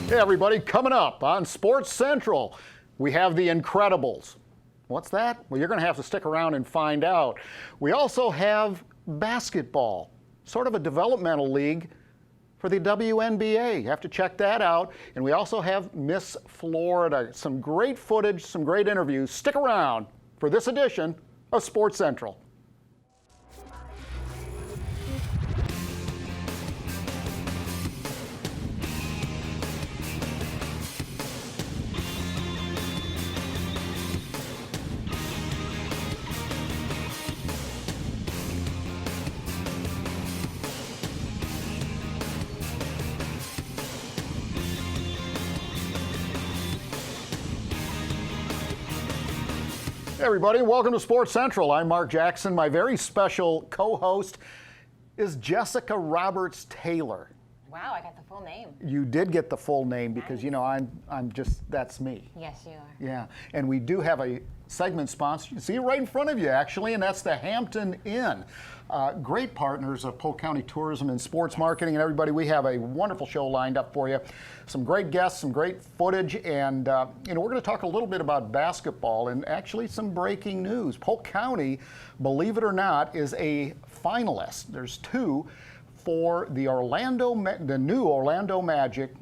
Hey everybody, coming up on Sports Central, we have the Incredibles. What's that? Well, you're going to have to stick around and find out. We also have basketball, sort of a developmental league for the WNBA. You have to check that out. And we also have Miss Florida. Some great footage, some great interviews. Stick around for this edition of Sports Central. Hey everybody, welcome to Sports Central. I'm Mark Jackson. My very special co-host is Jessica Roberts Taylor. Wow, I got the full name. You did get the full name because, you know, I'm just, that's me. Yes, you are. Yeah, and we do have a segment sponsor. You see it right in front of you, actually, and that's the Hampton Inn. Great partners of Polk County Tourism and Sports Marketing. And everybody, we have a wonderful show lined up for you. Some great guests, some great footage, and you know, we're going to talk a little bit about basketball and actually some breaking news. Polk County, believe it or not, is a finalist. There's two for the new Orlando Magic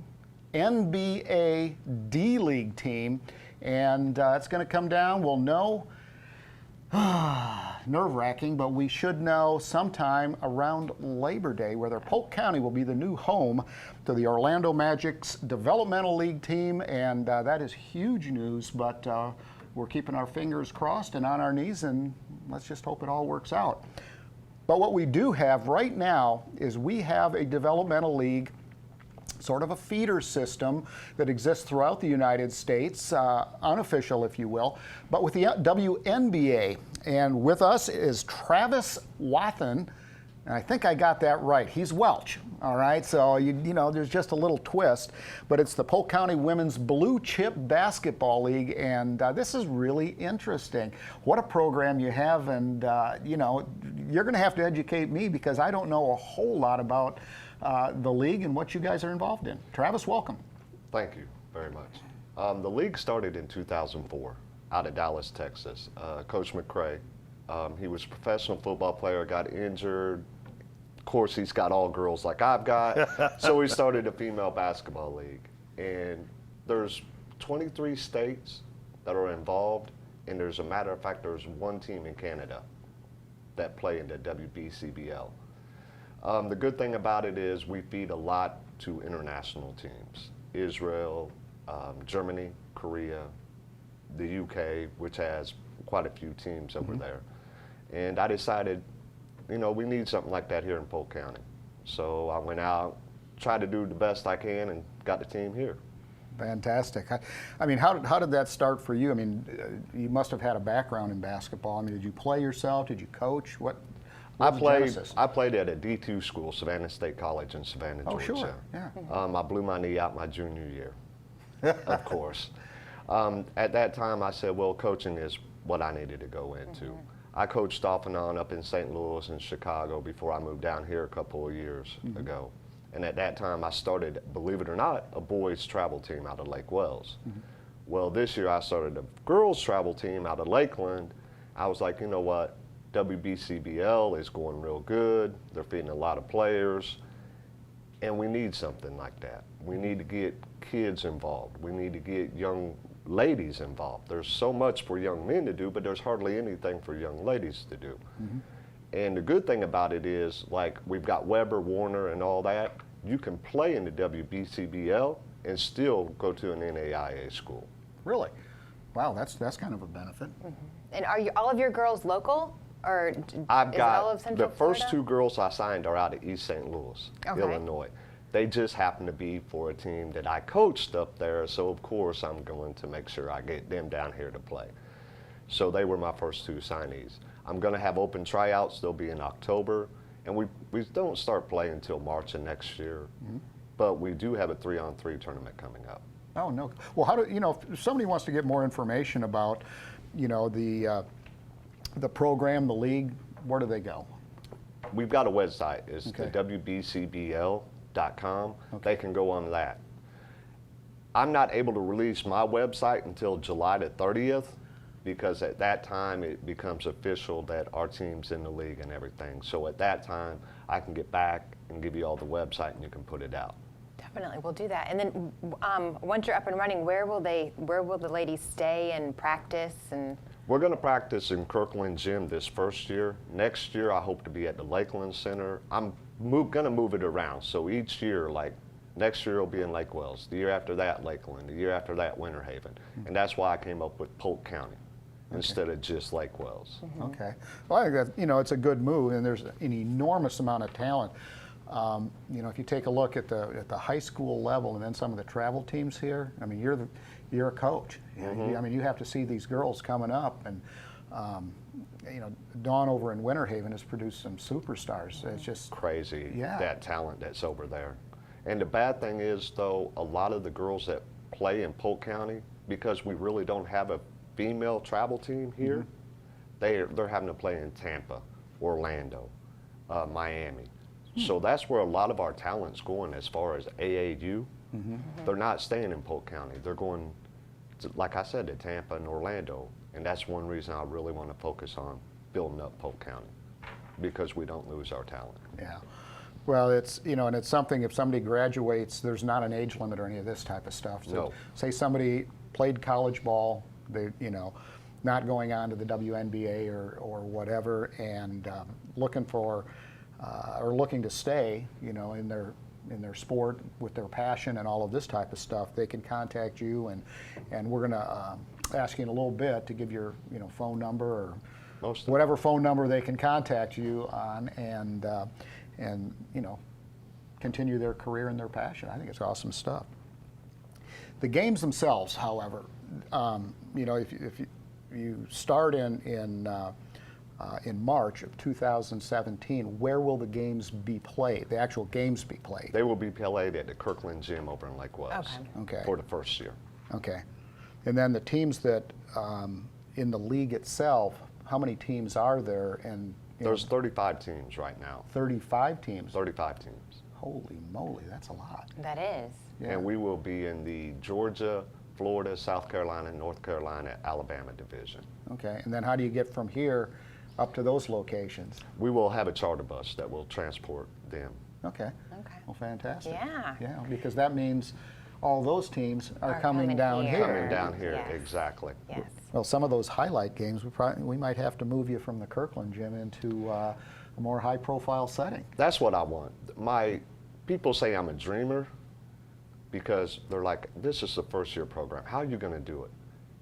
NBA D-League team, and it's going to come down. We'll know. Nerve-wracking, but we should know sometime around Labor Day, whether Polk County will be the new home to the Orlando Magic's developmental league team, and that is huge news, but we're keeping our fingers crossed and on our knees, and let's just hope it all works out. But what we do have right now is we have a developmental league, sort of a feeder system that exists throughout the United States, unofficial if you will, but with the WNBA. And with us is Travis Wathen, and I think I got that right. He's Welch, all right? So, you know, there's just a little twist, but it's the Polk County Women's Blue Chip Basketball League, and this is really interesting. What a program you have, and, you know, you're going to have to educate me because I don't know a whole lot about the league and what you guys are involved in. Travis, welcome. Thank you very much. The league started in 2004 out of Dallas, Texas. Coach McCray, he was a professional football player, got injured. Of course, he's got all girls like I've got. So he started a female basketball league. And there's 23 states that are involved. And there's a matter of fact, there's one team in Canada that play in the WBCBL. The good thing about it is we feed a lot to international teams. Israel, Germany, Korea, the UK, which has quite a few teams over there. And I decided, you know, we need something like that here in Polk County. So I went out, tried to do the best I can, and got the team here. Fantastic. I mean, how did that start for you? I mean, you must have had a background in basketball. I mean, did you play yourself? Did you coach? What I played at a D2 school, Savannah State College in Savannah, Georgia. Oh, sure. Yeah. I blew my knee out my junior year, of course. At that time, I said, well, coaching is what I needed to go into. I coached off and on up in St. Louis and Chicago before I moved down here a couple of years ago. And at that time, I started, believe it or not, a boys travel team out of Lake Wells. Well, this year I started a girls travel team out of Lakeland. I was like, you know what? WBCBL is going real good. They're feeding a lot of players. And we need something like that. We need to get kids involved. We need to get young ladies involved. There's so much for young men to do, but there's hardly anything for young ladies to do. And the good thing about it is, like, we've got Weber, Warner, and all that. You can play in the WBCBL and still go to an NAIA school. Really? Wow, that's kind of a benefit. And are all of your girls local? Or I've got all of Central the first Florida? two girls I signed are out of East St. Louis, Illinois. They just happen to be for a team that I coached up there, so of course I'm going to make sure I get them down here to play. So they were my first two signees. I'm going to have open tryouts. They'll be in October, and we don't start playing until March of next year. But we do have a 3-on-3 tournament coming up. Oh no! Well, how do you know if somebody wants to get more information about, you know, the program, the league? Where do they go? We've got a website. It's Okay. the WBCBL.com. Okay. They can go on that. I'm not able to release my website until July the 30th because at that time it becomes official that our team's in the league and everything. So at that time, I can get back and give you all the website and you can put it out. Definitely, we'll do that. And then once you're up and running, where will the ladies stay and practice? And We're going to practice in Kirkland Gym this first year. Next year, I hope to be at the Lakeland Center. I'm going to move it around. So each year, like next year, it'll be in Lake Wells. The year after that, Lakeland. The year after that, Winter Haven. And that's why I came up with Polk County instead of just Lake Wells. Okay. Well, I think that, it's a good move, and there's an enormous amount of talent. If you take a look at the high school level and then some of the travel teams here, I mean, you're a coach. I mean, you have to see these girls coming up, and Dawn over in Winter Haven has produced some superstars. It's just Crazy, Yeah. that talent that's over there. And the bad thing is, though, a lot of the girls that play in Polk County, because we really don't have a female travel team here, they're having to play in Tampa, Orlando, Miami. So that's where a lot of our talent's going as far as AAU. They're not staying in Polk County. They're going, like I said, to Tampa and Orlando. And that's one reason I really want to focus on building up Polk County, because we don't lose our talent. Yeah. Well, it's, and it's something, if somebody graduates, there's not an age limit or any of this type of stuff. So No. say somebody played college ball, they, not going on to the WNBA or whatever, and looking for, or looking to stay, in their sport with their passion and all of this type of stuff, they can contact you, and we're going to ask you in a little bit to give your, phone number or whatever phone number they can contact you on, and continue their career and their passion. I think it's awesome stuff. The games themselves, however, if you start in March of 2017, where will the games be played? The actual games be played? They will be played at the Kirkland Gym over in Lake Wells Okay. for the first year. Okay. And then the teams that in the league itself, how many teams are there? And There's 35 teams right now. 35 teams. 35 teams. Holy moly, that's a lot. that is. Yeah. And we will be in the Georgia, Florida, South Carolina, North Carolina, Alabama division. Okay. And then how do you get from here up to those locations? We will have a charter bus that will transport them. Okay. Okay. Well, fantastic. Yeah. Yeah, because that means all those teams are coming down here. here. Coming down here, Yes. exactly. Yes. Well, some of those highlight games, we might have to move you from the Kirkland Gym into a more high-profile setting. That's what I want. My people say I'm a dreamer because they're like, this is the first year program. How are you going to do it?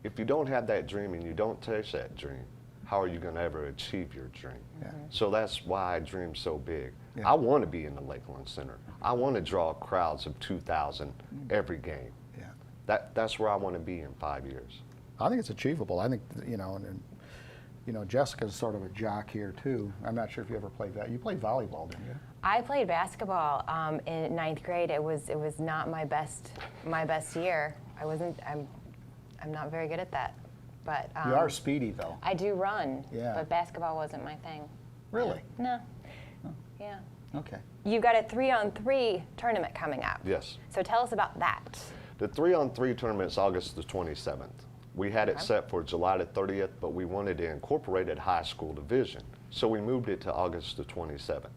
If you don't have that dream and you don't chase that dream, how are you going to ever achieve your dream? Yeah. So that's why I dream so big. Yeah. I want to be in the Lakeland Center. I want to draw crowds of 2,000 every game. Yeah. That's where I want to be in 5 years. I think it's achievable. I think, Jessica's sort of a jock here, too. I'm not sure if you ever played that. You played volleyball, didn't you? I played basketball in ninth grade. It was not my best year. I'm not very good at that. But You are speedy, though. I do run. Yeah. But basketball wasn't my thing. Really? No. Yeah. Okay. You've got a 3-on-3 tournament coming up. Yes. So tell us about that. The 3-on-3 tournament's August the 27th. We had it set for July the 30th, but we wanted to incorporate a high school division. So we moved it to August the 27th.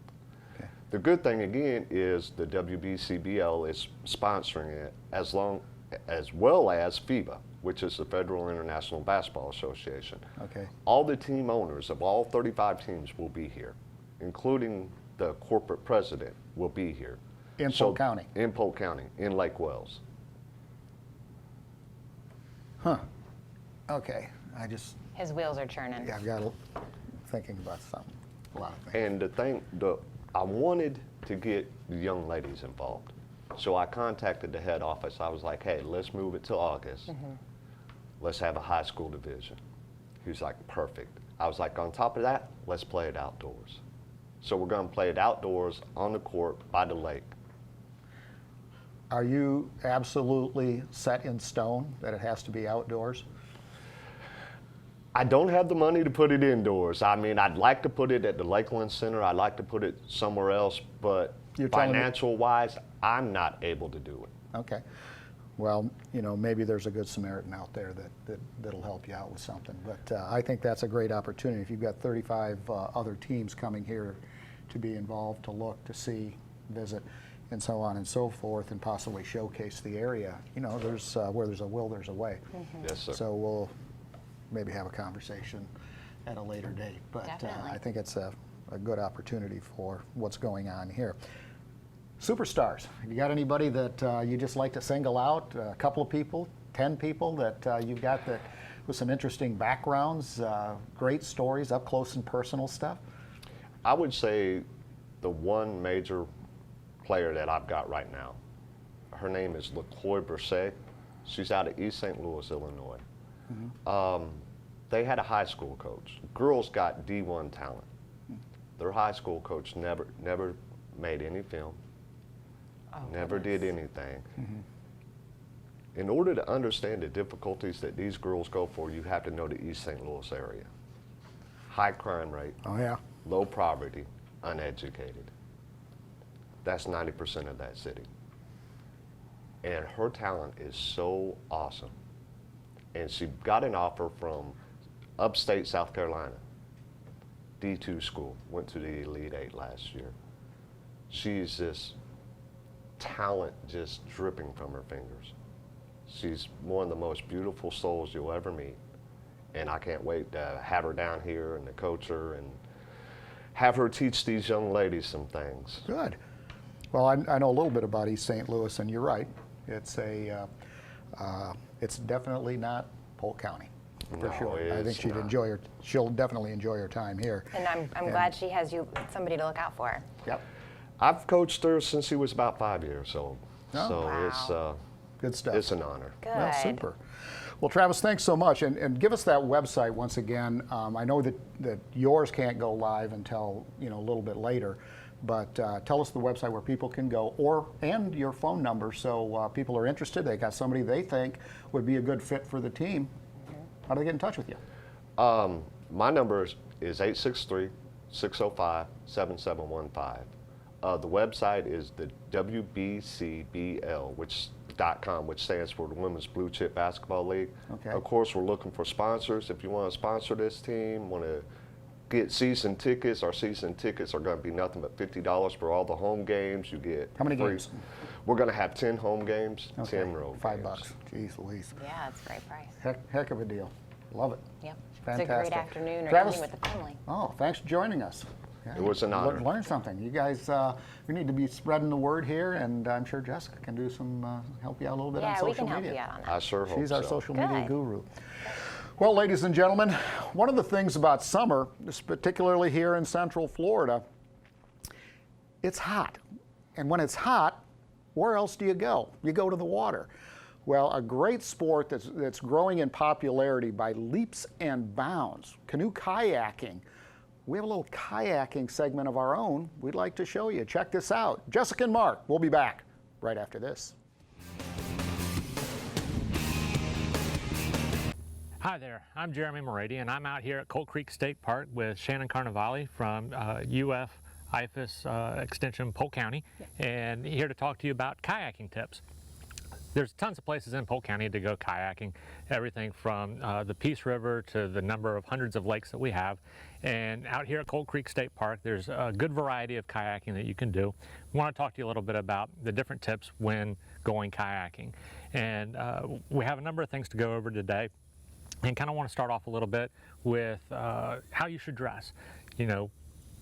Okay. The good thing again is the WBCBL is sponsoring it as well as FIBA, which is the Federal International Basketball Association. Okay. All the team owners of all 35 teams will be here, including the corporate president will be here. In Polk County? In Polk County, in Lake Wells. Huh. Okay. His wheels are churning. I've got thinking about something. A lot of things. And I wanted to get the young ladies involved. So I contacted the head office. I was like, hey, let's move it to August. Let's have a high school division. He was like, perfect. I was like, on top of that, let's play it outdoors. So we're going to play it outdoors on the court by the lake. Are you absolutely set in stone that it has to be outdoors? I don't have the money to put it indoors. I mean, I'd like to put it at the Lakeland Center. I'd like to put it somewhere else, but You're telling me- financial-wise, I'm not able to do it. Okay. well, you know, maybe there's a good Samaritan out there that'll help you out with something. But I think that's a great opportunity. If you've got 35 other teams coming here to be involved, to look, to see, visit, and so on and so forth, and possibly showcase the area, you know, there's where there's a will, there's a way. Yes, sir. So we'll maybe have a conversation at a later date. But Definitely. I think it's a good opportunity for what's going on here. Superstars. Have you got anybody that you just like to single out? A couple of people, 10 people that you've got that with some interesting backgrounds, great stories, up close and personal stuff? I would say the one major player that I've got right now, her name is LaCroix Brusset. She's out of East St. Louis, Illinois. They had a high school coach. Girls got D1 talent. Their high school coach never made any film, never did anything. In order to understand the difficulties that these girls go for, you have to know the East St. Louis area. High crime rate, Oh, yeah. low poverty, uneducated. That's 90% of that city. And her talent is so awesome. And she got an offer from upstate South Carolina, D2 school, went to the Elite Eight last year. She's just talent just dripping from her fingers. She's one of the most beautiful souls you'll ever meet. And I can't wait to have her down here and to coach her and have her teach these young ladies some things. Good. Well, I know a little bit about East St. Louis, and you're right. It's it's definitely not Polk County, for No, sure. I think it's she'll definitely enjoy her time here. And I'm glad she has somebody to look out for. Yep. I've coached her since she was about 5 years old. Oh. So Wow. Good stuff. it's an honor. Good. Well, super. Well, Travis, thanks so much. And give us that website once again. I know that yours can't go live until, you know, a little bit later, but tell us the website where people can go, and your phone number, so people are interested. They got somebody they think would be a good fit for the team. How do they get in touch with you? My number is 863-605-7715. The website is the WBCBL, .com, which stands for the Women's Blue Chip Basketball League. Okay. Of course, we're looking for sponsors. If you want to sponsor this team, want to get season tickets, our season tickets are going to be nothing but $50 for all the home games. You get How many free- games? We're going to have 10 home games, Okay. 10 road $5. games. Jeez Louise. Yeah, it's a great price. Heck of a deal. Love it. Yep. Fantastic. It's a great afternoon or Travis- evening with the family. Oh, thanks for joining us. Yeah, It was an honor. Learn something. You guys, we need to be spreading the word here, and I'm sure Jessica can do some, help you out a little bit on Yeah, social we can media. help you out on that. I sure hope She's our so. social media Good. guru. Well, ladies and gentlemen, one of the things about summer, particularly here in Central Florida, it's hot. And when it's hot, where else do you go? You go to the water. Well, a great sport that's growing in popularity by leaps and bounds, canoe kayaking. We have a little kayaking segment of our own we'd like to show you. Check this out. Jessica and Mark, we'll be back right after this. Hi there, I'm Jeremy Morady, and I'm out here at Colt Creek State Park with Shannon Carnevale from UF IFAS Extension Polk County, and here to talk to you about kayaking tips. There's tons of places in Polk County to go kayaking, everything from the Peace River to the number of hundreds of lakes that we have. And out here at Colt Creek State Park, there's a good variety of kayaking that you can do. I want to talk to you a little bit about the different tips when going kayaking. And we have a number of things to go over today. And kind of want to start off a little bit with how you should dress. You know,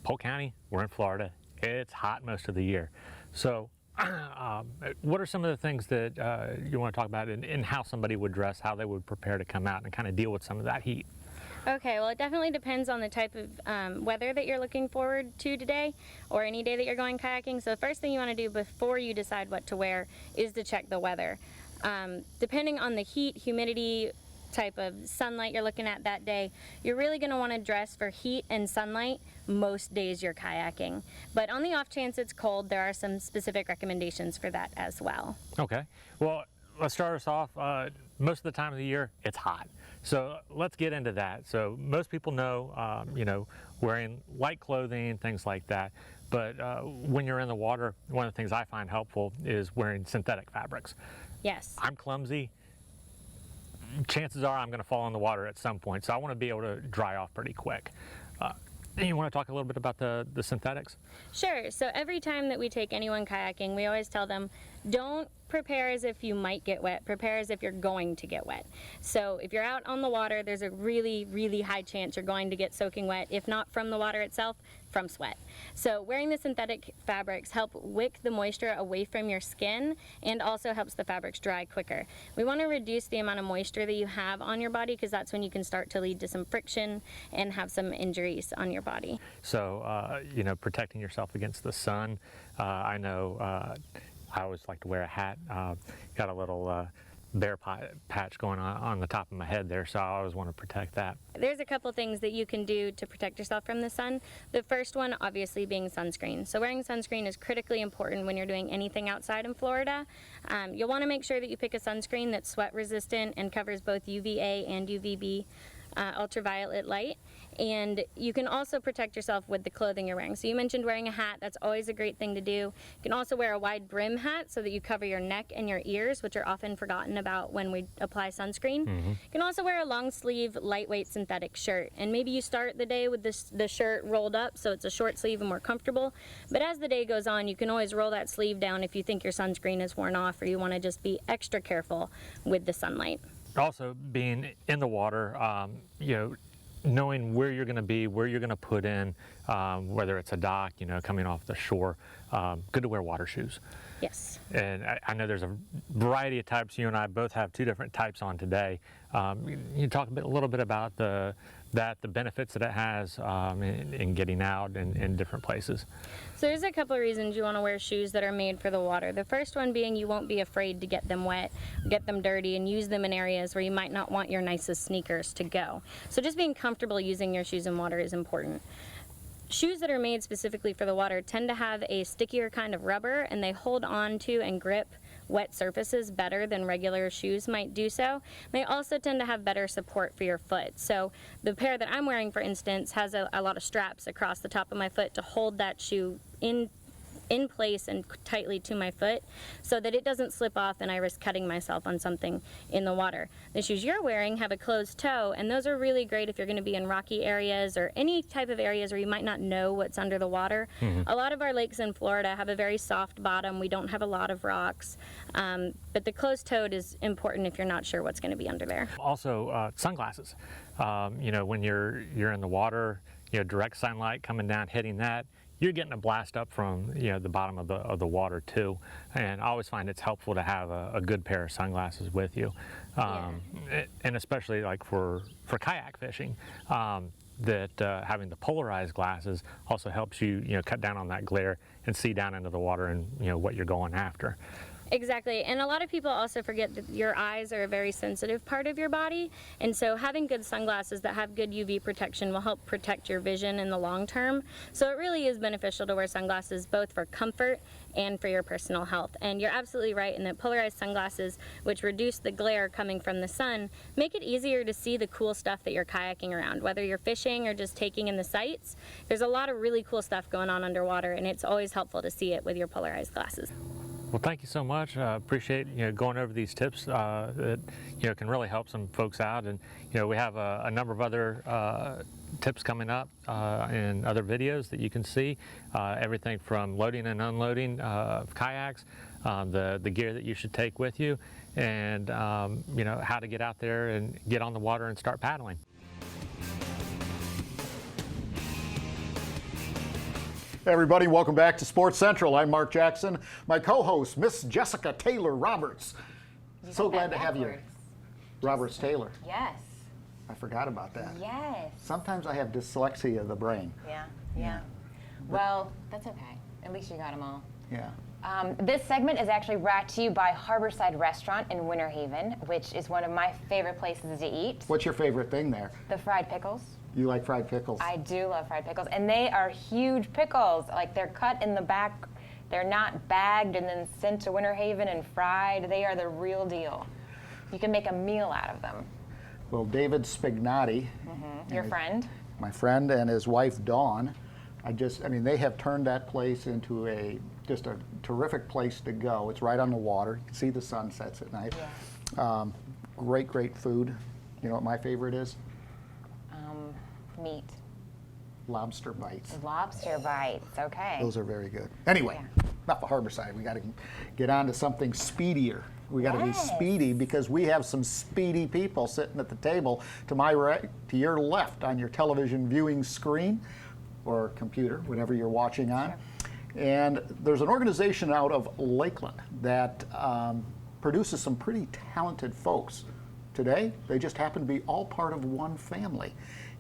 Polk County, we're in Florida. It's hot most of the year. So what are some of the things that you want to talk about in how somebody would dress, how they would prepare to come out and kind of deal with some of that heat? Okay, well, it definitely depends on the type of weather that you're looking forward to today or any day that you're going kayaking. So the first thing you want to do before you decide what to wear is to check the weather. Depending on the heat, humidity, type of sunlight you're looking at that day, you're really going to want to dress for heat and sunlight most days you're kayaking. But on the off chance it's cold, there are some specific recommendations for that as well. Okay, well, let's start us off. Most of the time of the year, it's hot. So let's get into that. So most people know, you know, wearing light clothing, things like that. But when you're in the water, one of the things I find helpful is wearing synthetic fabrics. Yes. I'm clumsy. Chances are I'm going to fall in the water at some point, so I want to be able to dry off pretty quick. You want to talk a little bit about the synthetics? Sure. So every time that we take anyone kayaking, we always tell them, don't prepare as if you might get wet, prepare as if you're going to get wet. So if you're out on the water, there's a really, really high chance you're going to get soaking wet, if not from the water itself, from sweat. So wearing the synthetic fabrics help wick the moisture away from your skin and also helps the fabrics dry quicker. We want to reduce the amount of moisture that you have on your body because that's when you can start to lead to some friction and have some injuries on your body. So, you know, protecting yourself against the sun. I know I always like to wear a hat. Got a little bare patch going on the top of my head there, so I always want to protect that. There's a couple things that you can do to protect yourself from the sun. The first one obviously being sunscreen. So wearing sunscreen is critically important when you're doing anything outside in Florida. You'll want to make sure that you pick a sunscreen that's sweat resistant and covers both UVA and UVB ultraviolet light. And you can also protect yourself with the clothing you're wearing. So you mentioned wearing a hat. That's always a great thing to do. You can also wear a wide brim hat so that you cover your neck and your ears, which are often forgotten about when we apply sunscreen. You can also wear a long sleeve, lightweight synthetic shirt. And maybe you start the day with the shirt rolled up so it's a short sleeve and more comfortable. But as the day goes on, you can always roll that sleeve down if you think your sunscreen is worn off or you want to just be extra careful with the sunlight. Also, being in the water, you know, knowing where you're going to be, where you're going to put in, whether it's a dock, you know, coming off the shore, good to wear water shoes. Yes. And I know there's a variety of types. You and I both have two different types on today. You talk a little bit about the benefits that it has in getting out in different places. So there's a couple of reasons you want to wear shoes that are made for the water. The first one being you won't be afraid to get them wet, get them dirty, and use them in areas where you might not want your nicest sneakers to go. So just being comfortable using your shoes in water is important. Shoes that are made specifically for the water tend to have a stickier kind of rubber, and they hold on to and grip wet surfaces better than regular shoes might do so. They also tend to have better support for your foot. So the pair that I'm wearing, for instance, has a lot of straps across the top of my foot to hold that shoe in place and tightly to my foot so that it doesn't slip off and I risk cutting myself on something in the water. The shoes you're wearing have a closed toe, and those are really great if you're going to be in rocky areas or any type of areas where you might not know what's under the water. A lot of our lakes in Florida have a very soft bottom. We don't have a lot of rocks, but the closed-toed is important if you're not sure what's going to be under there. Also, sunglasses. You know, when you're in the water, you know, direct sunlight coming down, hitting that, you're getting a blast up from, you know, the bottom of the water too. And I always find it's helpful to have a good pair of sunglasses with you, and especially like for kayak fishing. That having the polarized glasses also helps you, you know, cut down on that glare and see down into the water and, you know, what you're going after. Exactly, and a lot of people also forget that your eyes are a very sensitive part of your body, and so having good sunglasses that have good UV protection will help protect your vision in the long term. So it really is beneficial to wear sunglasses both for comfort and for your personal health. And you're absolutely right in that polarized sunglasses, which reduce the glare coming from the sun, make it easier to see the cool stuff that you're kayaking around, whether you're fishing or just taking in the sights. There's a lot of really cool stuff going on underwater, and it's always helpful to see it with your polarized glasses. Well, thank you so much. Appreciate, you know, going over these tips that, you know, can really help some folks out. And, you know, we have a number of other tips coming up in other videos that you can see. Everything from loading and unloading of kayaks, the gear that you should take with you, and, you know, how to get out there and get on the water and start paddling. Hey everybody, welcome back to Sports Central. I'm Mark Jackson. My co-host, Miss Jessica Taylor Roberts. So glad to have you. Roberts Taylor. Yes. I forgot about that. Yes. Sometimes I have dyslexia of the brain. Yeah. Well, that's okay. At least you got them all. Yeah. This segment is actually brought to you by Harborside Restaurant in Winter Haven, which is one of my favorite places to eat. What's your favorite thing there? The fried pickles. You like fried pickles? I do love fried pickles, and they are huge pickles. Like, they're cut in the back. They're not bagged and then sent to Winter Haven and fried. They are the real deal. You can make a meal out of them. Well, David Spignati, Your friend. my friend, and his wife Dawn I mean, they have turned that place into just a terrific place to go. It's right on the water. You can see the sunsets at night. Yeah. Great, great food. You know what my favorite is? Meat. Lobster bites. Lobster bites. Okay. Those are very good. Anyway, not the Harborside. We got to get on to something speedier. We got to be Yes. speedy because we have some speedy people sitting at the table to my right, to your left on your television viewing screen or computer, whatever you're watching on. And there's an organization out of Lakeland that produces some pretty talented folks. Today, they just happen to be all part of one family.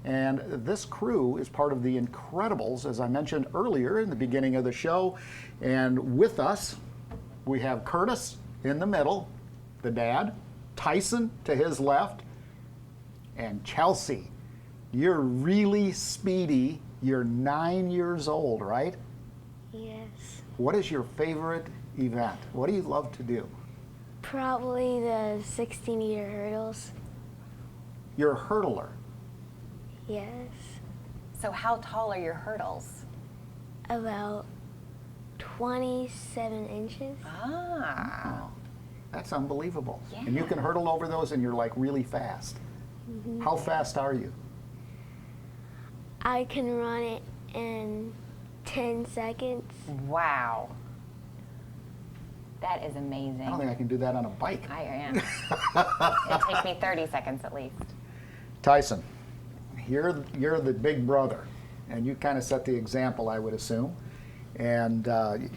And this crew is part of the Incredibles, as I mentioned earlier in the beginning of the show. And with us, we have Curtis in the middle, the dad, Tyson to his left, and Chelsea. You're really speedy. You're 9 years old, right? Yes. What is your favorite event? What do you love to do? Probably the 60-meter hurdles. You're a hurdler. Yes. So how tall are your hurdles? About 27 inches. Ah. Oh, that's unbelievable. Yeah. And you can hurdle over those and you're like really fast. How fast are you? I can run it in 10 seconds. Wow. That is amazing. I don't think I can do that on a bike. I am. It'll take me 30 seconds at least. Tyson, you're the big brother, and you kind of set the example, I would assume. And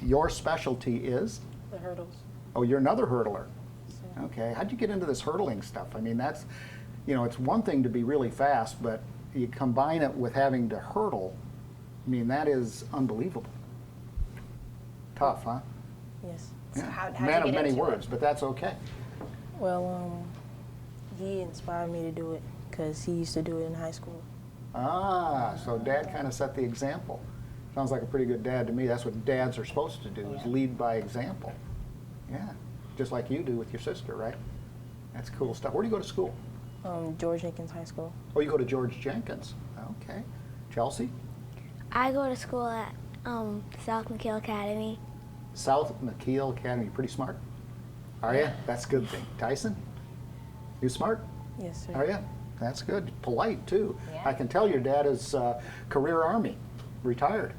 your specialty is? The hurdles. Oh, you're another hurdler. Okay. How'd you get into this hurdling stuff? I mean, that's, it's one thing to be really fast, but you combine it with having to hurdle. I mean, that is unbelievable. Tough, huh? Yes. So how'd you Man of get many into it? words, but that's okay. Well, he inspired me to do it because he used to do it in high school. Ah, so dad kind of set the example. Sounds like a pretty good dad to me. That's what dads are supposed to do, is lead by example. Yeah, just like you do with your sister, right? That's cool stuff. Where do you go to school? George Jenkins High School. Oh, you go to George Jenkins. Okay. Chelsea? I go to school at South McKeel Academy. South McKeel Academy. Pretty smart? Are you? That's a good thing. Tyson? You smart? Yes, sir. Are you? That's good. Polite, too. Yeah. I can tell your dad is career Army, retired.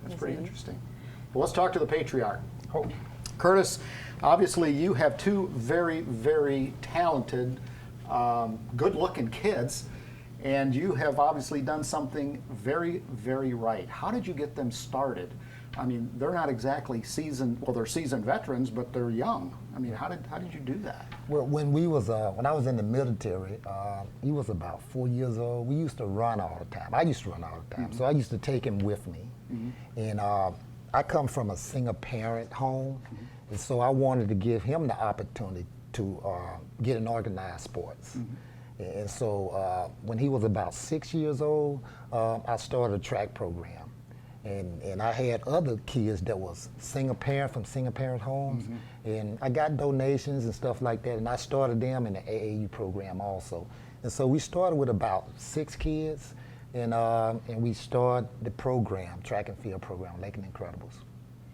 That's Yes, pretty he is. interesting. Well, let's talk to the patriarch. Curtis, obviously you have two very, very talented, good-looking kids, and you have obviously done something very, very right. How did you get them started? I mean, they're not exactly they're seasoned veterans, but they're young. I mean, how did you do that? Well, when I was in the military, he was about 4 years old. We used to run all the time. I used to run all the time, so I used to take him with me. And I come from a single-parent home, and so I wanted to give him the opportunity to get in organized sports. And so when he was about 6 years old, I started a track program. And I had other kids that was single parent from single parent homes, and I got donations and stuff like that, and I started them in the AAU program also. And so we started with about 6 kids, and we started the program, track and field program, Lakeland Incredibles.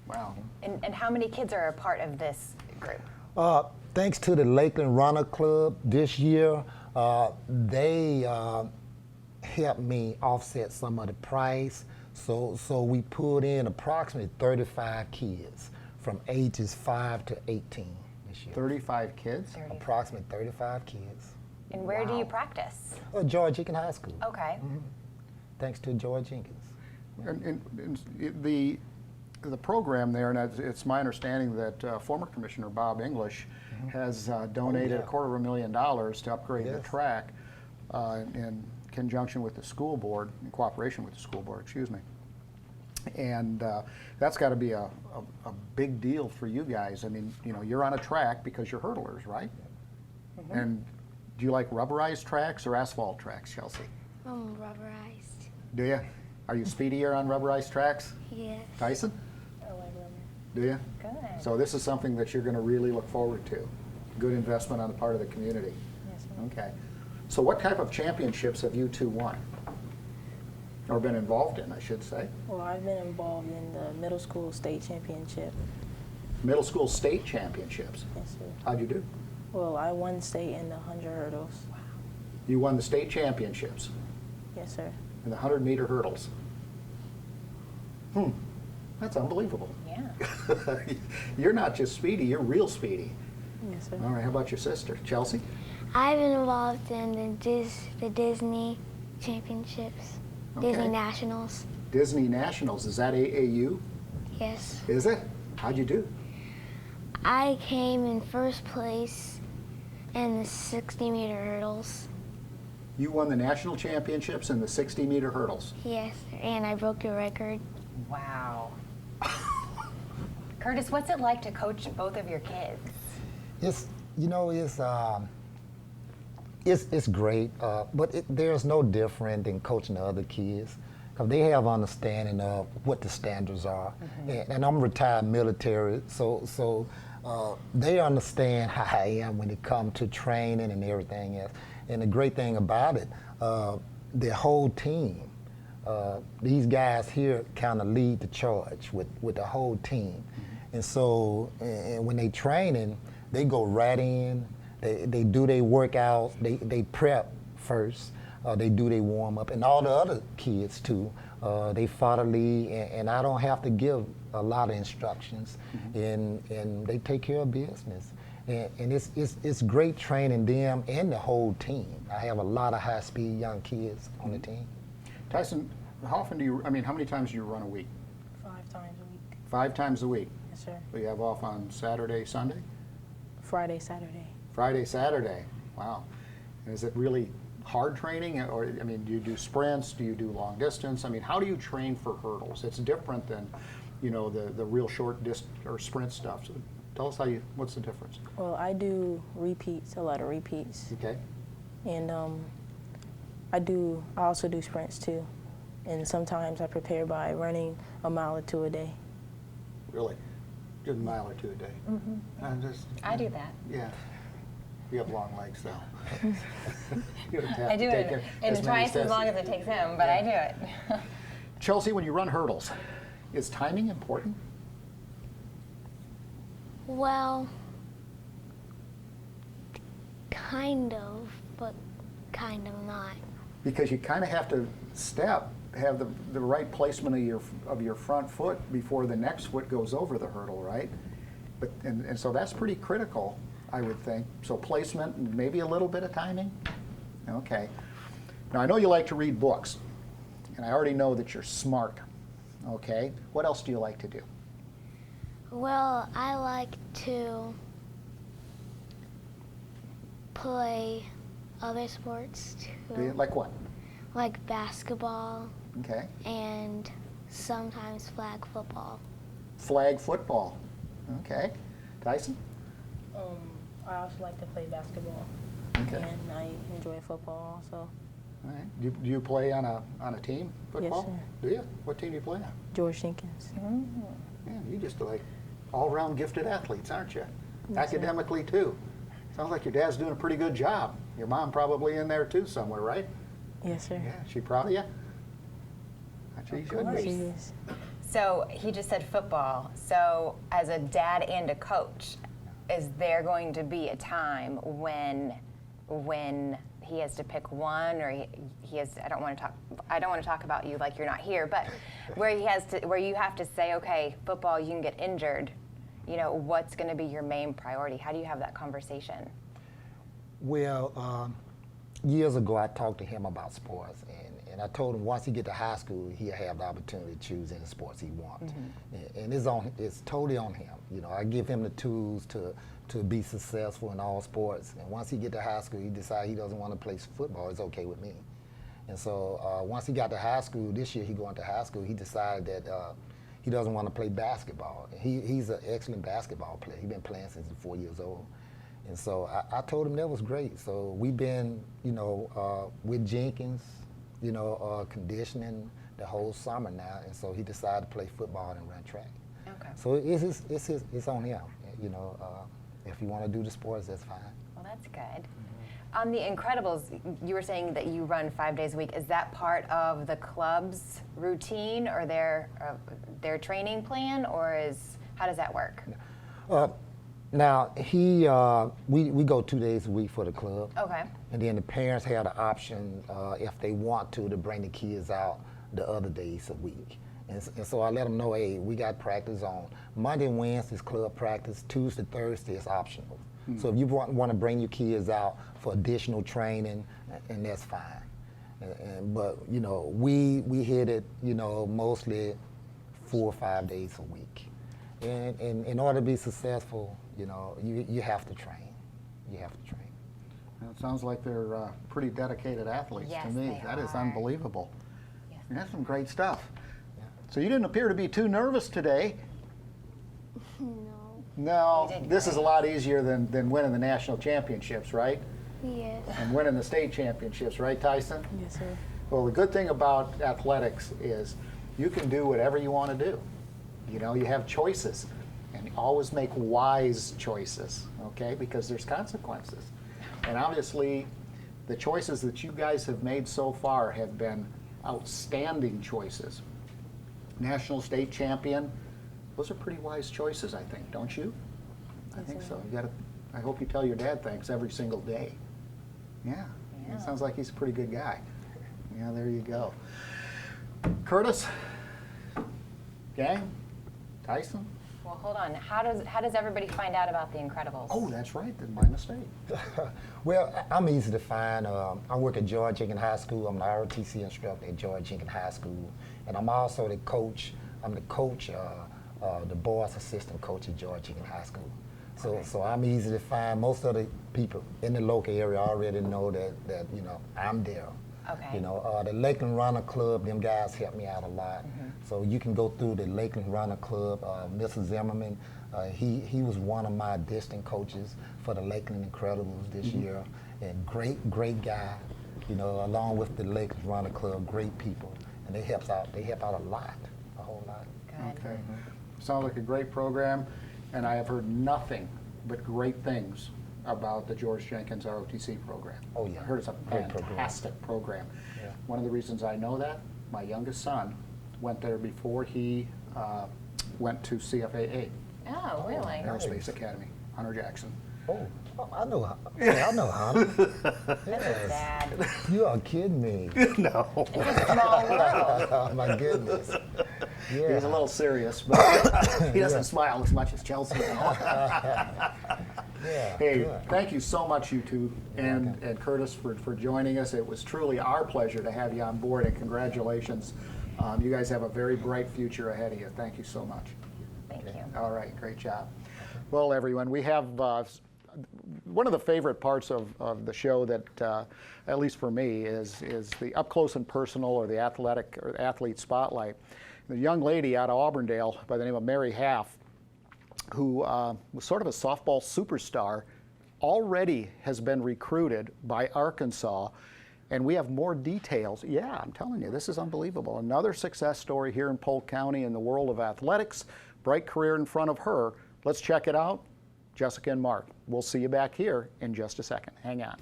Wow. And how many kids are a part of this group? Thanks to the Lakeland Runner Club this year, they helped me offset some of the price. So we put in approximately 35 kids from ages 5 to 18 this year. 35 kids? Approximately 35 kids. And where do you practice? George Jenkins High School. Okay. Thanks to George Jenkins. And the program there, and it's my understanding that former Commissioner Bob English has donated $250,000 to upgrade the Yes. track in conjunction with the school board, in cooperation with the school board, excuse me. And that's got to be a big deal for you guys. I mean, you're on a track because you're hurdlers, right? And do you like rubberized tracks or asphalt tracks, Chelsea? Rubberized. Do you? Are you speedier on rubberized tracks? Yes. Tyson? I like rubber. Do you? Good. So this is something that you're going to really look forward to. Good investment on the part of the community. Yes, ma'am. Okay. So what type of championships have you two won? or been involved in, I should say? Well, I've been involved in the middle school state championship. Middle school state championships. Yes, sir. How'd you do? Well, I won state in the 100 hurdles. You won the state championships Yes, sir. in the 100-meter hurdles. That's unbelievable. Yeah. You're not just speedy, you're real speedy. Yes, sir. All right, how about your sister, Chelsea? I've been involved in the Disney championships, Okay. Disney Nationals. Disney Nationals, is that AAU? Yes. Is it? How'd you do? I came in first place in the 60-meter hurdles. You won the national championships in the 60-meter hurdles. Yes, and I broke your record. Wow. Curtis, what's it like to coach both of your kids? It's, you know, it's great, but there's no different than coaching the other kids, because they have understanding of what the standards are. And I'm retired military, so they understand how I am when it comes to training and everything else. And the great thing about it, the whole team, these guys here kind of lead the charge with the whole team. And so, and when they training, they go right in, they do their workouts, they prep first, they do their warm up, and all the other kids too. They follow the lead, and I don't have to give a lot of instructions, and they take care of business. And it's great training them and the whole team. I have a lot of high-speed young kids on the team. Tyson, how often do you, I mean, how many times do you run a week? 5 times a week. 5 times a week. Yes, sir. So you have off on Saturday, Sunday? Friday, Saturday. Friday, Saturday. Wow. And is it really hard training, or, I mean, do you do sprints? Do you do long distance? I mean, how do you train for hurdles? It's different than, you know, the real short or sprint stuff. So tell us what's the difference? Well, I do repeats, a lot of repeats. Okay. And I also do sprints too. And sometimes I prepare by running a mile or 2 a day. Really? Just a mile or 2 a day? I do that. Yeah. You have long legs, though. I do it in twice as long as it takes him, but I do it. Chelsea, when you run hurdles, is timing important? Well, kind of, but kind of not. Because you kind of have to have the right placement of your front foot before the next foot goes over the hurdle, right? But and so that's pretty critical, I would think. So placement and maybe a little bit of timing? Okay. Now I know you like to read books, and I already know that you're smart. Okay. What else do you like to do? Well, I like to play other sports Do you too, like what? like basketball Okay. and sometimes flag football. Flag football. Okay. Tyson? I also like to play basketball. Okay. And I enjoy football also. All right. Do you play on a team, football? sir. Do you? What team do you play on? George Jenkins. Man, you just like all-around gifted athletes, aren't you? Yes, sir. Academically, too. Sounds like your dad's doing a pretty good job. Your mom probably in there, too, somewhere, right? Yes, sir. Yeah. She proud of you? She should She be. is. So he just said football. So as a dad and a coach, is there going to be a time when he has to pick one, or he has? I don't want to talk about you like you're not here, but where you have to say, okay, football, you can get injured. You know, what's going to be your main priority? How do you have that conversation? Well, years ago, I talked to him about sports, and I told him once he get to high school, he'll have the opportunity to choose any sports he wants. And it's totally on him. You know, I give him the tools to be successful in all sports. And once he get to high school, he decide he doesn't want to play football. It's okay with me. And so once he got to high school, this year he going to high school, he decided that he doesn't want to play basketball. He's an excellent basketball player. He's been playing since he's 4 years old. And so I told him that was great. So we've been, you know, with Jenkins, you know, conditioning the whole summer now. And so he decided to play football and run track. Okay. So it's on him. You know, if you want to do the sports, that's fine. Well, that's good. On the Incredibles, you were saying that you run 5 days a week. Is that part of the club's routine or their training plan, or how does that work? Now, we go 2 days a week for the club. Okay. And then the parents have the option, if they want to bring the kids out the other days a week. And so I let them know, hey, we got practice on Monday and Wednesday is club practice, Tuesday, Thursday is optional. So if you want to bring your kids out for additional training, and that's fine. But, you know, we hit it, you know, mostly 4 or 5 days a week. And in order to be successful, you know, you have to train. You have to train. It sounds like they're pretty dedicated athletes Yes, to me. they That is are. unbelievable. Yes. And that's some great stuff. So you didn't appear to be too nervous today. No. No, You did this is a great. lot easier than winning the national championships, right? Yes. And winning the state championships, right, Tyson? Yes, sir. Well, the good thing about athletics is you can do whatever you want to do. You know, you have choices, and always make wise choices, okay? Because there's consequences. And obviously, the choices that you guys have made so far have been outstanding choices. National state champion, those are pretty wise choices, I think, don't you? I think so. You gotta, I hope you tell your dad thanks every single day. Yeah. It sounds like he's a pretty good guy. Yeah, there you go. Curtis, gang, Tyson. Well, hold on. How does everybody find out about the Incredibles? Oh, that's right. Then my mistake. Well, I'm easy to find. I work at George Jenkins High School. I'm the ROTC instructor at George Jenkins High School. And I'm also the coach. I'm the coach, the boys assistant coach at George Jenkins High School. So I'm easy to find. Most of the people in the local area already know that you know, I'm there. Okay. You know, the Lakeland Runner Club, them guys help me out a lot. So you can go through the Lakeland Runner Club. Mr. Zimmerman, he was one of my assistant coaches for the Lakeland Incredibles this year. And great guy, you know, along with the Lakeland Runner Club, great people. And they help out a lot, a whole lot. Good. Okay. Sounds like a great program, and I have heard nothing but great things about the George Jenkins ROTC program. Oh, yeah. I heard it's a Great program. fantastic program. Yeah. One of the reasons I know that, my youngest son went there before he went to CFAA, Oh, really? Aerospace Academy, Hunter Jackson. Oh, I know. Yeah, I know, Hunter. Yes. Dad. You are kidding me. No. Small world. Oh, my goodness. Yeah. He's a little serious, but he doesn't smile as much as Chelsea. Yeah, Hey, good. thank you so much, you two, and Curtis, for joining us. It was truly our pleasure to have you on board, and congratulations. You guys have a very bright future ahead of you. Thank you so much. Thank you. All right, great job. Well, everyone, we have one of the favorite parts of the show that, at least for me, is the up close and personal, or the athletic or athlete spotlight. The young lady out of Auburndale by the name of Mary Half, who was sort of a softball superstar, already has been recruited by Arkansas, and we have more details. Yeah, I'm telling you, this is unbelievable. Another success story here in Polk County in the world of athletics. Bright career in front of her. Let's check it out. Jessica and Mark, we'll see you back here in just a second. Hang on.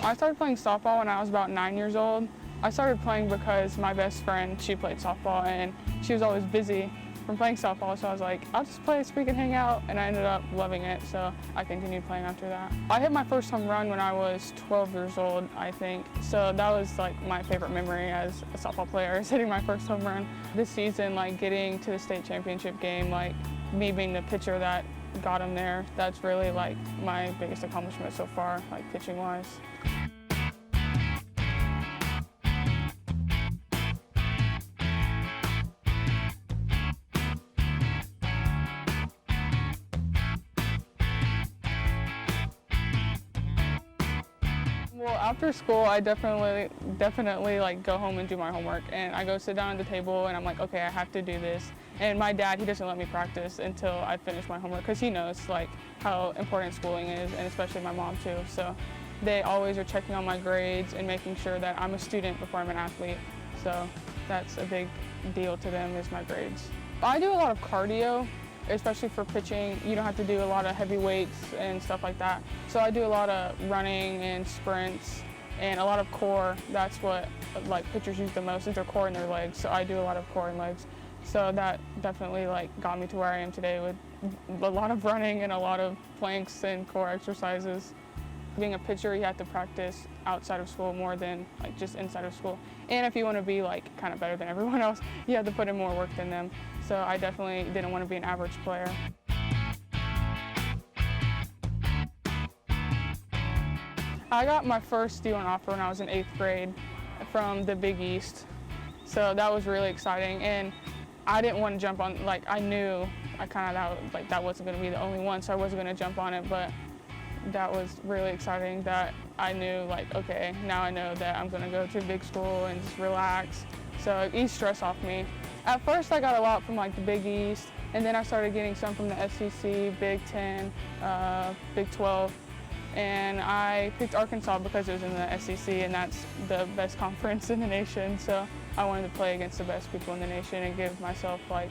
I started playing softball when I was about 9 years old. I started playing because my best friend, she played softball and she was always busy from playing softball, so I was like, I'll just play so we can hang out, and I ended up loving it, so I continued playing after that. I hit my first home run when I was 12 years old, I think, so that was like my favorite memory as a softball player, is hitting my first home run. This season, like getting to the state championship game, like me being the pitcher that got him there, that's really like my biggest accomplishment so far, like pitching wise. Well, after school, I definitely like go home and do my homework, and I go sit down at the table and I'm like, okay, I have to do this. And my dad, he doesn't let me practice until I finish my homework, because he knows like how important schooling is, and especially my mom too. So they always are checking on my grades and making sure that I'm a student before I'm an athlete. So that's a big deal to them is my grades. I do a lot of cardio, especially for pitching. You don't have to do a lot of heavy weights and stuff like that. So I do a lot of running and sprints and a lot of core. That's what like pitchers use the most, is their core and their legs. So I do a lot of core and legs. So that definitely like got me to where I am today with a lot of running and a lot of planks and core exercises. Being a pitcher, you have to practice outside of school more than like just inside of school. And if you want to be like kind of better than everyone else, you have to put in more work than them. So I definitely didn't want to be an average player. I got my first D1 offer when I was in 8th grade from the Big East. So that was really exciting. And I didn't want to jump on, like I knew that wasn't going to be the only one, so I wasn't going to jump on it, but that was really exciting that I knew like, okay, now I know that I'm going to go to a big school and just relax. So it eased stress off me. At first I got a lot from like the Big East, and then I started getting some from the SEC, Big 10, Big 12. And I picked Arkansas because it was in the SEC, and that's the best conference in the nation. So I wanted to play against the best people in the nation and give myself like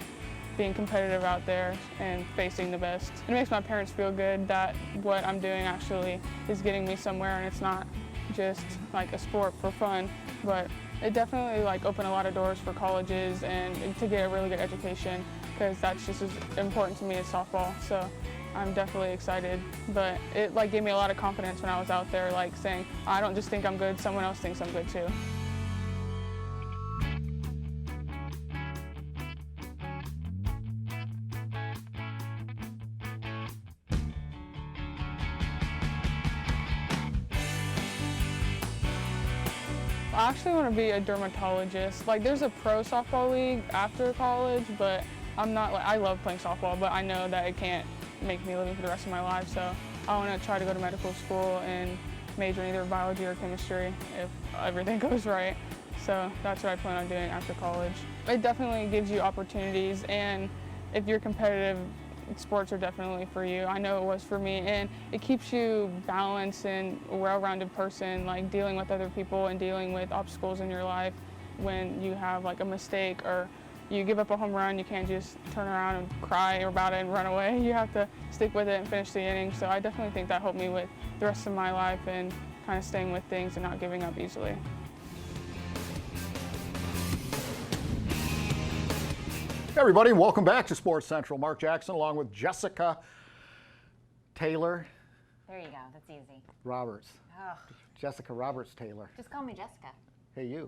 being competitive out there and facing the best. It makes my parents feel good that what I'm doing actually is getting me somewhere, and it's not just like a sport for fun, but it definitely like opened a lot of doors for colleges and to get a really good education, because that's just as important to me as softball. So I'm definitely excited, but it like gave me a lot of confidence when I was out there, like saying, I don't just think I'm good, someone else thinks I'm good too. I actually want to be a dermatologist. Like there's a pro softball league after college, but I'm not like, I love playing softball, but I know that it can't make me living for the rest of my life. So I want to try to go to medical school and major in either biology or chemistry if everything goes right. So that's what I plan on doing after college. It definitely gives you opportunities, and if you're competitive, sports are definitely for you. I know it was for me, and it keeps you balanced and a well-rounded person, like dealing with other people and dealing with obstacles in your life. When you have like a mistake or you give up a home run, you can't just turn around and cry about it and run away. You have to stick with it and finish the inning. So I definitely think that helped me with the rest of my life and kind of staying with things and not giving up easily. Hey everybody, welcome back to Sports Central. Mark Jackson along with Jessica Taylor There you go. That's easy. Roberts. Oh, Jessica Roberts Taylor. just call me Jessica. Hey, you.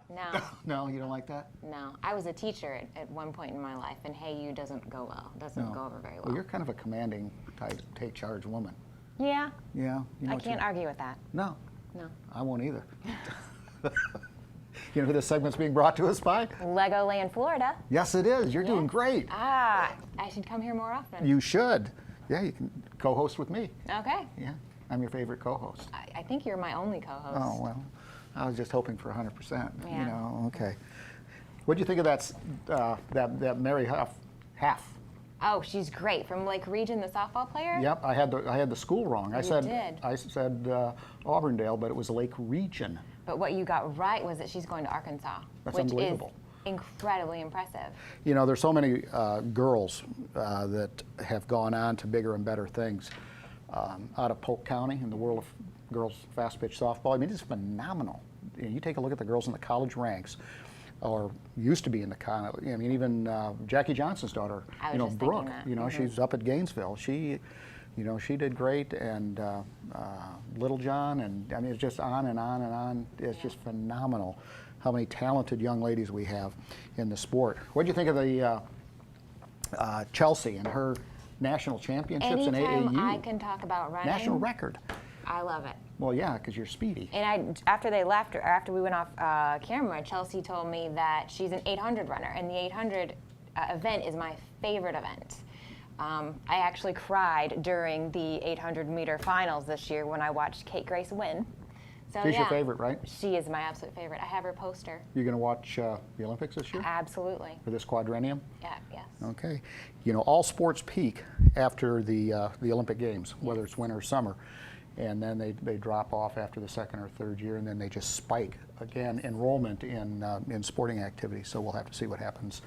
No, No, you don't like that? no. I was a teacher at one point in my life, and hey, you doesn't go well. Doesn't go over very well. Well, you're kind of a commanding type, take charge woman. Yeah, Yeah. You know I what can't you- argue with that. No, No. I won't either. You know who this segment's being brought to us by? Legoland, Florida. Yes, it is. You're doing great. Ah, I should come here more often. You should. Yeah, you can co-host with me. Okay. Yeah, I'm your favorite co-host. I think you're my only co-host. Oh, well, I was just hoping for 100%. Yeah. You know, okay. What'd you think of that Mary Half? Oh, she's great. From Lake Region, the softball player? Yep, I had the school wrong. I You said did. I said Auburndale, but it was Lake Region. But what you got right was that she's going to Arkansas, That's which unbelievable. is incredibly impressive. You know, there's so many girls that have gone on to bigger and better things out of Polk County in the world of girls fast pitch softball. I mean, it's phenomenal. You take a look at the girls in the college ranks, or used to be in the college. I mean, even Jackie Johnson's daughter, I was you know, just thinking Brooke. that. You know, she's up at Gainesville. She, you know, she did great, and Little John, and I mean, it's just on and on and on. It's just phenomenal how many talented young ladies we have in the sport. What do you think of the Chelsea and her national championships in Anytime AAU? I can talk about running, National record. I love it. Well, yeah, because you're speedy. And after they left, or after we went off camera, Chelsea told me that she's an 800 runner, and the 800 event is my favorite event. I actually cried during the 800-meter finals this year when I watched Kate Grace win. So She's yeah, your favorite, right? She is my absolute favorite. I have her poster. You're going to watch the Olympics this year? Absolutely. For this quadrennium? Yeah. Yes. Okay. You know, all sports peak after the Olympic Games, whether it's winter or summer. and then they drop off after the second or third year, and then they just spike again enrollment in sporting activities. So we'll have to see what happens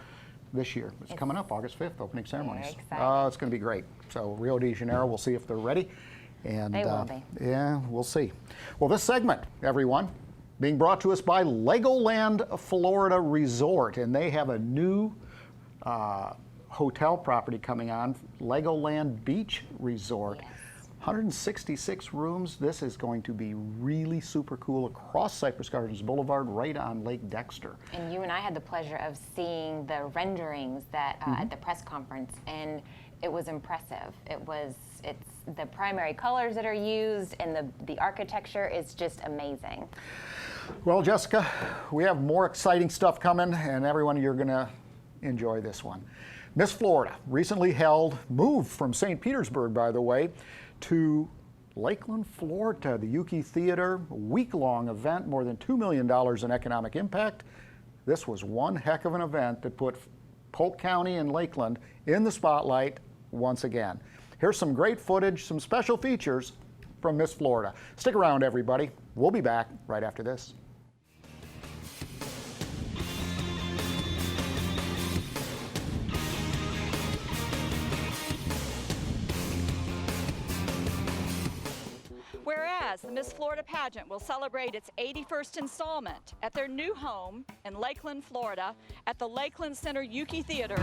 this year. It's coming up August 5th, opening ceremonies. Very exciting. Oh, it's going to be great. So Rio de Janeiro, we'll see if they're ready. And They will be. yeah, we'll see. Well, this segment, everyone, being brought to us by Legoland Florida Resort, and they have a new hotel property coming on, Legoland Beach Resort. Yes. 166 rooms. This is going to be really super cool across Cypress Gardens Boulevard, right on Lake Dexter. And you and I had the pleasure of seeing the renderings that at the press conference, and it was impressive. It's the primary colors that are used, and the architecture is just amazing. Well, Jessica, we have more exciting stuff coming, and everyone, you're going to enjoy this one. Miss Florida recently moved from St. Petersburg, by the way, to Lakeland, Florida, the Yuki Theater, a week-long event, more than $2 million in economic impact. This was one heck of an event that put Polk County and Lakeland in the spotlight once again. Here's some great footage, some special features from Miss Florida. Stick around, everybody. We'll be back right after this. Whereas the Miss Florida pageant will celebrate its 81st installment at their new home in Lakeland, Florida, at the Lakeland Center Yuki Theater.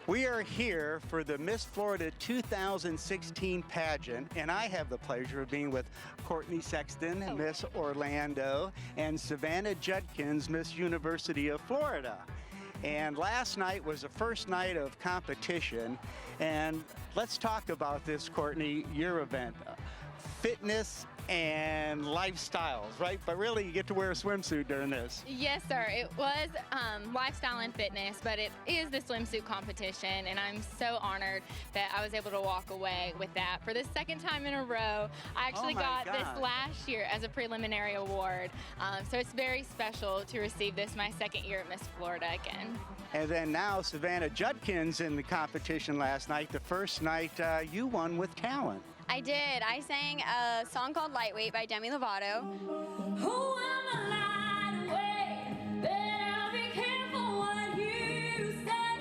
We are here for the Miss Florida 2016 pageant, and I have the pleasure of being with Courtney Sexton, Miss Orlando, and Savannah Judkins, Miss University of Florida. And last night was the first night of competition, and let's talk about this, Courtney, your event. Fitness and lifestyles, right? But really, you get to wear a swimsuit during this. Yes, sir. It was lifestyle and fitness, but it is the swimsuit competition, and I'm so honored that I was able to walk away with that for the second time in a row. I actually got this last year as a preliminary award, so it's very special to receive this my second year at Miss Florida again. And then now Savannah Judkins in the competition last night, the first night you won with talent. I did. I sang a song called Lightweight by Demi Lovato. Oh, I'm a lightweight, better be careful what you say.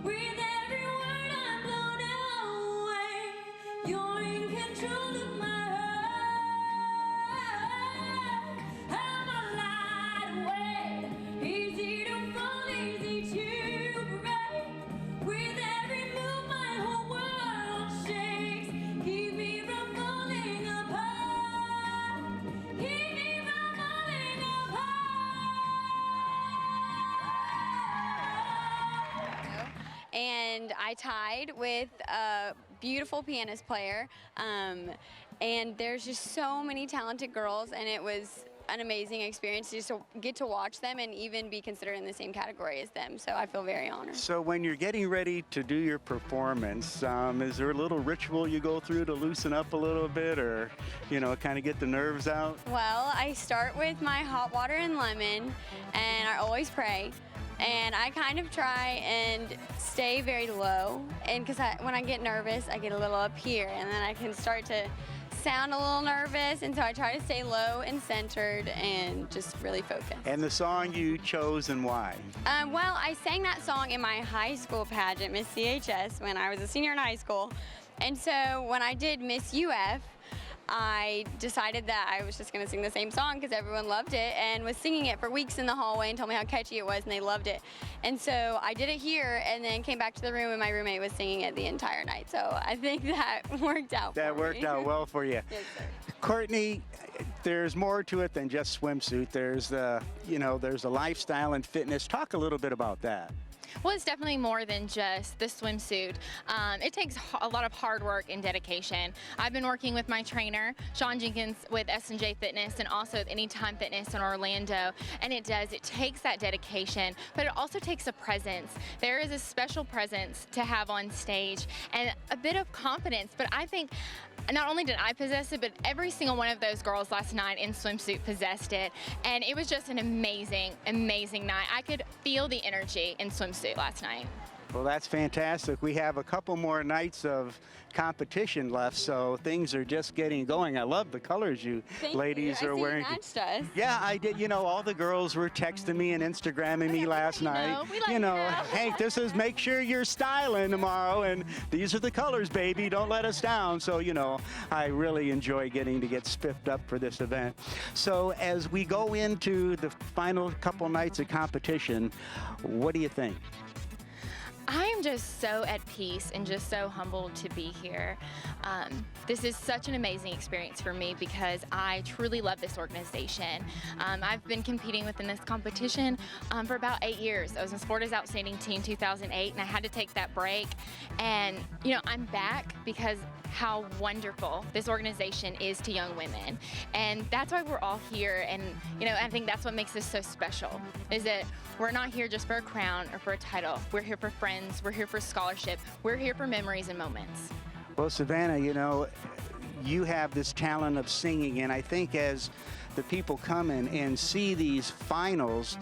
With every word I'm blown away, you're in control of my heart. I'm a lightweight, easy to fall, easy to break. With every move, my whole world shakes. Keep me from falling apart. Keep me from falling I tied with a beautiful pianist player, and there's just so many talented girls, and it was an amazing experience just to get to watch them and even be considered in the same category as them. So I feel very honored. So when you're getting ready to do your performance, is there a little ritual you go through to loosen up a little bit, or, you know, kind of get the nerves out? Well, I start with my hot water and lemon, and I always pray. And I kind of try and stay very low, and because when I get nervous, I get a little up here, and then I can start to sound a little nervous, and so I try to stay low and centered and just really focus. And the song you chose and why? Well, I sang that song in my high school pageant, Miss CHS, when I was a senior in high school. And so when I did Miss UF, I decided that I was just going to sing the same song because everyone loved it, and was singing it for weeks in the hallway and told me how catchy it was, and they loved it. And so I did it here and then came back to the room, and my roommate was singing it the entire night. So I think that worked out for me. That worked out well for you. Yes, sir. Courtney, there's more to it than just swimsuit. There's the, you know, there's the lifestyle and fitness. Talk a little bit about that. Well, it's definitely more than just the swimsuit. It takes a lot of hard work and dedication. I've been working with my trainer, Sean Jenkins, with S&J Fitness and also with Anytime Fitness in Orlando, and it takes that dedication, but it also takes a presence. There is a special presence to have on stage and a bit of confidence, but I think not only did I possess it, but every single one of those girls last night in swimsuit possessed it, and it was just an amazing, amazing night. I could feel the energy in swimsuit last night. Well, that's fantastic. We have a couple more nights of competition left, so things are just getting going. I love the colors you ladies are wearing. I see you matched us. Yeah, I did. You know, all the girls were texting me and Instagramming me last night. You know, Hank, this is make sure you're styling tomorrow, and these are the colors, baby. Don't let us down. So, you know, I really enjoy getting to get spiffed up for this event. So as we go into the final couple nights of competition, what do you think? I am just so at peace and just so humbled to be here. This is such an amazing experience for me because I truly love this organization. I've been competing within this competition for about 8 years. I was in Florida's Outstanding Team 2008, and I had to take that break. And, you know, I'm back because how wonderful this organization is to young women. And that's why we're all here. And, you know, I think that's what makes this so special, is that we're not here just for a crown or for a title. We're here for friends. We're here for scholarship. We're here for memories and moments. Well, Savannah, you know, you have this talent of singing, and I think as the people come in and see these finals,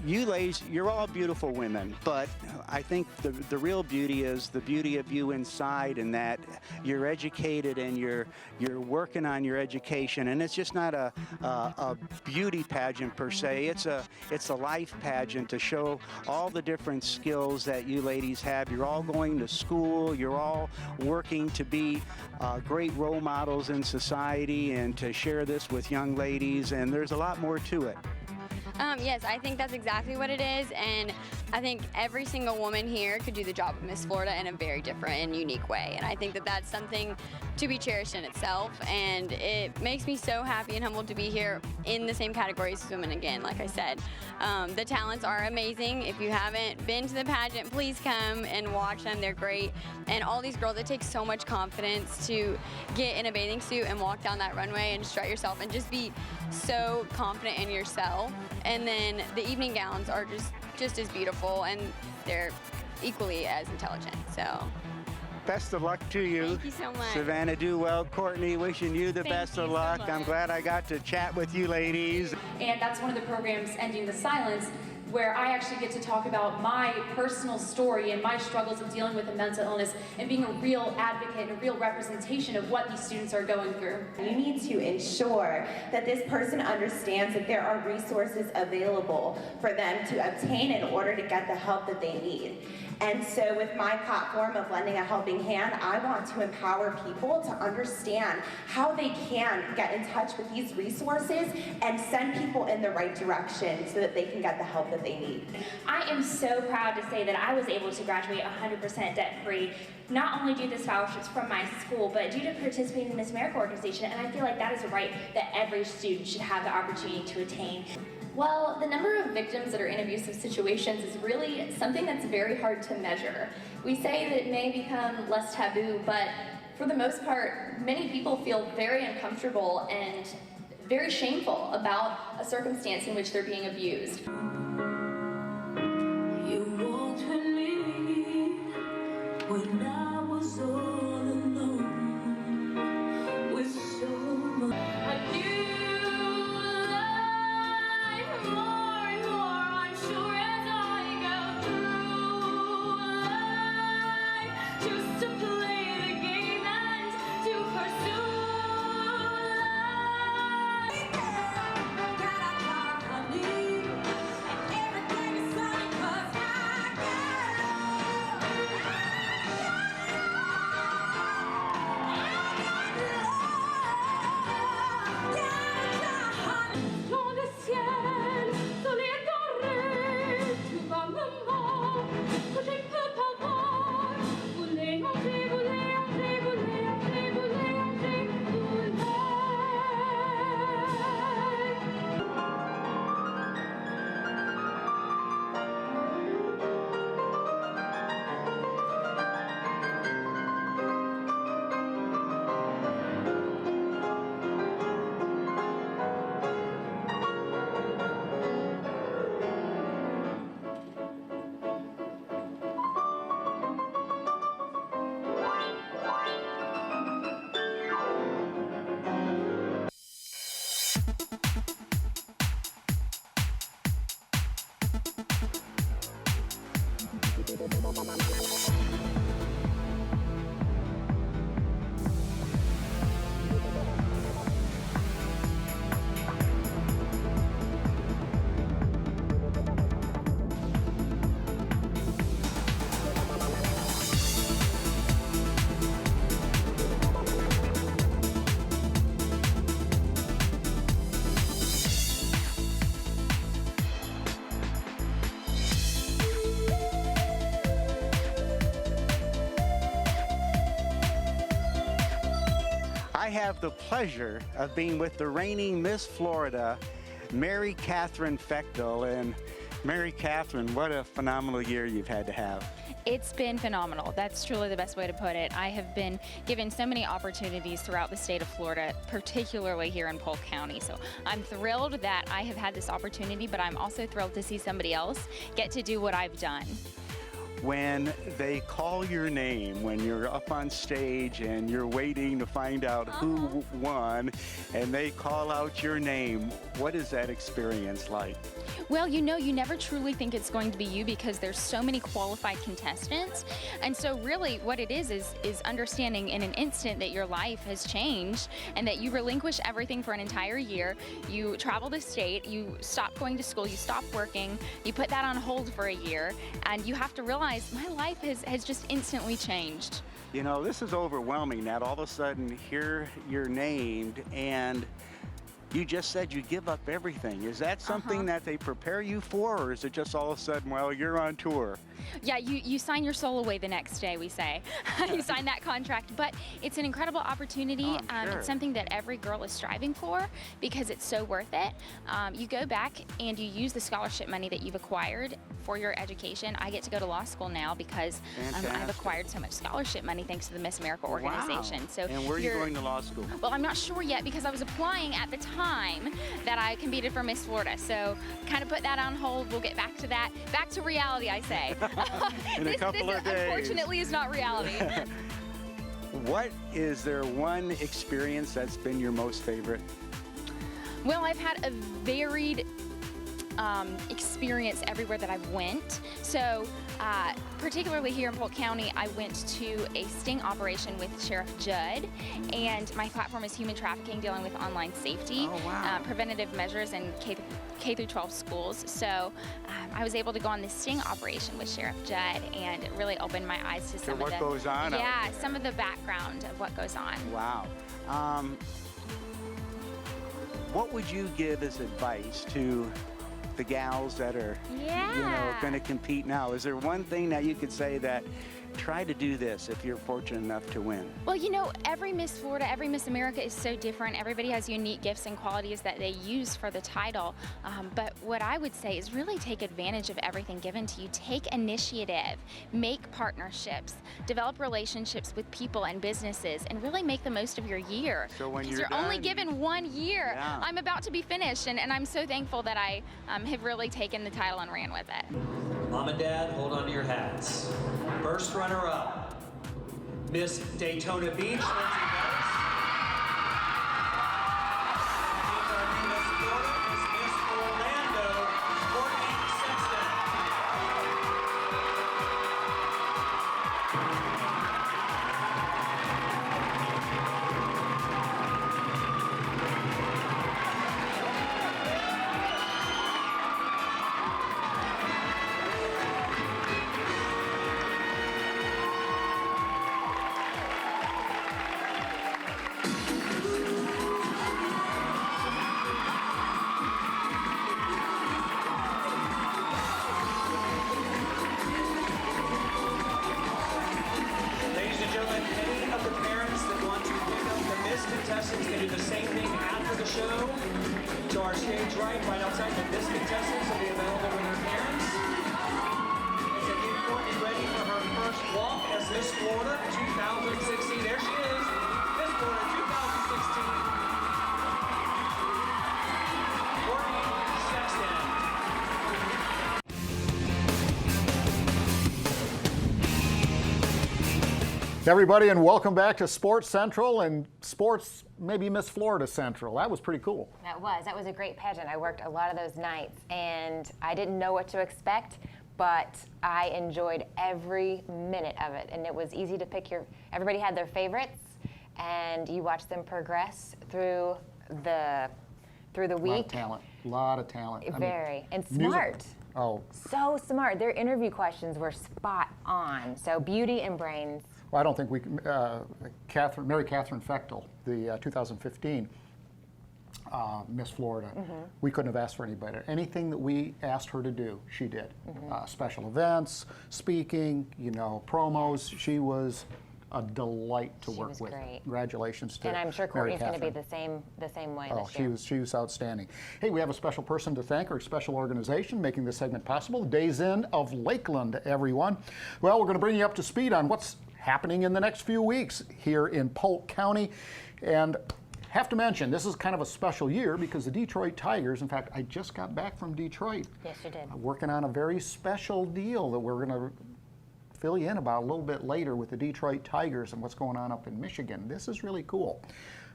you ladies, you're all beautiful women, but I think the real beauty is the beauty of you inside, and that you're educated and you're working on your education, and it's just not a beauty pageant per se. It's a life pageant to show all the different skills that you ladies have. You're all going to school. You're all working to be great role models in society and to share this with young ladies, and there's a lot more to it. Yes, I think that's exactly what it is, and I think every single woman here could do the job of Miss Florida in a very different and unique way, and I think that that's something to be cherished in itself, and it makes me so happy and humbled to be here in the same categories as women again, like I said. The talents are amazing. If you haven't been to the pageant, please come and watch them. They're great, and all these girls, it takes so much confidence to get in a bathing suit and walk down that runway and strut yourself and just be so confident in yourself. And then the evening gowns are just as beautiful, and they're equally as intelligent. So best of luck to you. Thank you so much. Savannah, do well. Courtney, wishing you the best of luck. I'm glad I got to chat with you ladies. And that's one of the programs, Ending the Silence, where I actually get to talk about my personal story and my struggles of dealing with a mental illness and being a real advocate and a real representation of what these students are going through. You need to ensure that this person understands that there are resources available for them to obtain in order to get the help that they need. And so with my platform of lending a helping hand, I want to empower people to understand how they can get in touch with these resources and send people in the right direction so that they can get the help that they need. I am so proud to say that I was able to graduate 100% debt-free, not only due to scholarships from my school, but due to participating in the Miss America organization, and I feel like that is a right that every student should have the opportunity to attain. Well, the number of victims that are in abusive situations is really something that's very hard to measure. We say that it may become less taboo, but for the most part, many people feel very uncomfortable and very shameful about a circumstance in which they're being abused. You walked with me when I was all alone with so much. A new life, more and more unsure as I go through life, just to play the game and to pursue life. Gotta talk honey, everything is sunny 'cause I dans le ciel, dans les dorés, tu vas me voir, que je ne peux pas voir. Voulez entrer, voulez entrer, voulez entrer, voulez entrer, I have the pleasure of being with the reigning Miss Florida, Mary Catherine Fechtel. And Mary Catherine, what a phenomenal year you've had to have. It's been phenomenal. That's truly the best way to put it. I have been given so many opportunities throughout the state of Florida, particularly here in Polk County. So I'm thrilled that I have had this opportunity, but I'm also thrilled to see somebody else get to do what I've done. When they call your name, when you're up on stage and you're waiting to find out who won, and they call out your name, what is that experience like? Well, you know, you never truly think it's going to be you because there's so many qualified contestants. And so really what it is understanding in an instant that your life has changed and that you relinquish everything for an entire year. You travel the state, you stop going to school, you stop working, you put that on hold for a year, and you have to realize my life has just instantly changed. You know, this is overwhelming that all of a sudden here you're named and you just said you give up everything. Is that something that they prepare you for, or is it just all of a sudden, well, you're on tour? Yeah, you sign your soul away the next day, we say. You sign that contract, but it's an incredible opportunity. Sure. It's something that every girl is striving for because it's so worth it. You go back and you use the scholarship money that you've acquired for your education. I get to go to law school now because I've acquired so much scholarship money thanks to the Miss America organization. Wow. So and where are you going to law school? Well, I'm not sure yet because I was applying at the time that I competed for Miss Florida. So kind of put that on hold. We'll get back to that. Back to reality, I say. In a couple of days. Unfortunately, is not reality. What is there one experience that's been your most favorite? Well, I've had a varied experience everywhere that I've went. So particularly here in Polk County, I went to a sting operation with Sheriff Judd, and my platform is human trafficking, dealing with online safety, preventative measures in K through 12 schools. So I was able to go on this sting operation with Sheriff Judd, and it really opened my eyes to some of what goes on out there. some of the background of what goes on. Wow. What would you give as advice to the gals that are, going to compete now? Is there one thing that you could say that try to do this if you're fortunate enough to win? Well, you know, every Miss Florida, every Miss America is so different. Everybody has unique gifts and qualities that they use for the title. But what I would say is really take advantage of everything given to you. Take initiative, make partnerships, develop relationships with people and businesses, and really make the most of your year. So when because you're only done, given 1 year. Yeah. I'm about to be finished, and I'm so thankful that I have really taken the title and ran with it. Mom and Dad, hold on to your hats. First runner-up, Miss Daytona Beach, Lindsay Bettis. And our new Miss Florida is Miss Orlando, Courtney Sexton. Ladies and gentlemen, any of the parents that want to pick up the Miss contestants can do the same thing after the show. To our stage right outside, the Miss contestants will be available with their parents. As they get Courtney ready for her first walk as Miss Florida 2016. There she is, Miss Florida 2016. Courtney Sexton. Everybody, and welcome back to Sports Central and Sports maybe Miss Florida Central. That was pretty cool. That was a great pageant. I worked a lot of those nights, and I didn't know what to expect, but I enjoyed every minute of it. And it was easy to pick everybody had their favorites, and you watched them progress through the week. A lot of talent. Very, and smart. Oh. So smart. Their interview questions were spot on. So beauty and brains. Well, I don't think we can, Mary Catherine Fechtel, the 2015 Miss Florida, we couldn't have asked for any better. Anything that we asked her to do, she did. Special events, speaking, promos. She was a delight to work with. Great. Congratulations to And I'm sure Mary Courtney's going to be Catherine. the same way Oh, this year. she was outstanding. Hey, we have a special person to thank, or a special organization making this segment possible. Days Inn of Lakeland, everyone. Well, we're going to bring you up to speed on what's happening in the next few weeks here in Polk County. And have to mention, this is kind of a special year because the Detroit Tigers, in fact, I just got back from Detroit. Yes, you did. Working on a very special deal that we're going to fill you in about a little bit later with the Detroit Tigers and what's going on up in Michigan. This is really cool.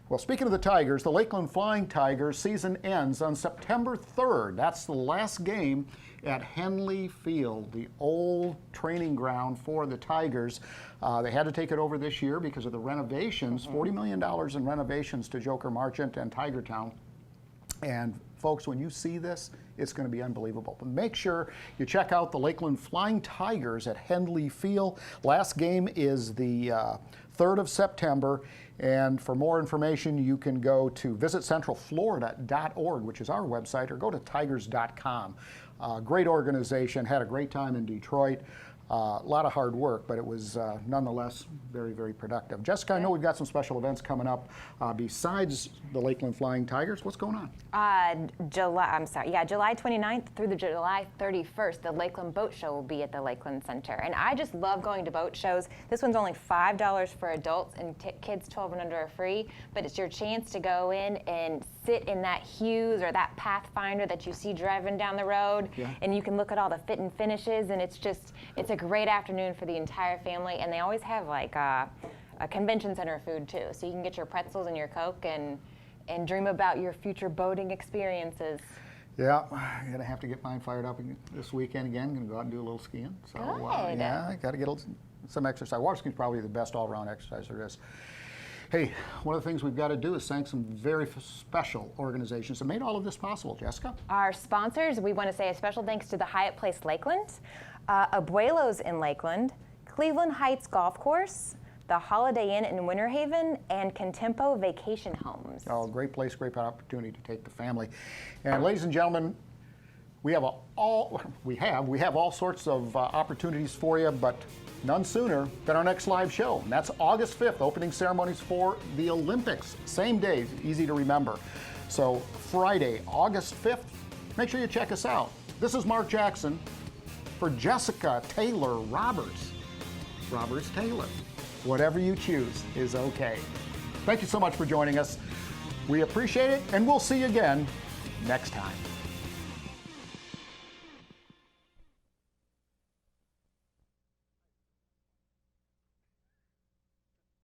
Well, speaking of the Tigers, the Lakeland Flying Tigers season ends on September 3rd. That's the last game at Henley Field, the old training ground for the Tigers. They had to take it over this year because of the renovations, $40 million in renovations to Joker Marchant and Tiger Town. And folks, when you see this, it's going to be unbelievable. But make sure you check out the Lakeland Flying Tigers at Henley Field. Last game is the 3rd of September. And for more information, you can go to visitcentralflorida.org, which is our website, or go to tigers.com. Great organization, had a great time in Detroit. A lot of hard work, but it was nonetheless very, very productive. Jessica, I know we've got some special events coming up besides the Lakeland Flying Tigers. What's going on? July 29th through the July 31st, the Lakeland Boat Show will be at the Lakeland Center. And I just love going to boat shows. This one's only $5 for adults, and kids 12 and under are free. But it's your chance to go in and sit in that Hughes or that Pathfinder that you see driving down the road. Yeah. And you can look at all the fit and finishes, and it's a great afternoon for the entire family. And they always have like a convention center food too. So you can get your pretzels and your Coke and dream about your future boating experiences. Yeah, I'm going to have to get mine fired up this weekend again. Going to go out and do a little skiing. So, Good. yeah, I got to get some exercise. Water skiing is probably the best all-around exercise there is. Hey, one of the things we've got to do is thank some very special organizations that made all of this possible. Jessica? Our sponsors, we want to say a special thanks to the Hyatt Place Lakeland, Abuelos in Lakeland, Cleveland Heights Golf Course, the Holiday Inn in Winter Haven, and Contempo Vacation Homes. Oh, great place, great opportunity to take the family. And ladies and gentlemen, We have all sorts of opportunities for you, but none sooner than our next live show. And that's August 5th, opening ceremonies for the Olympics. Same day, easy to remember. So Friday, August 5th, make sure you check us out. This is Mark Jackson for Jessica Taylor Roberts. Taylor. Whatever you choose is okay. Thank you so much for joining us. We appreciate it, and we'll see you again next time.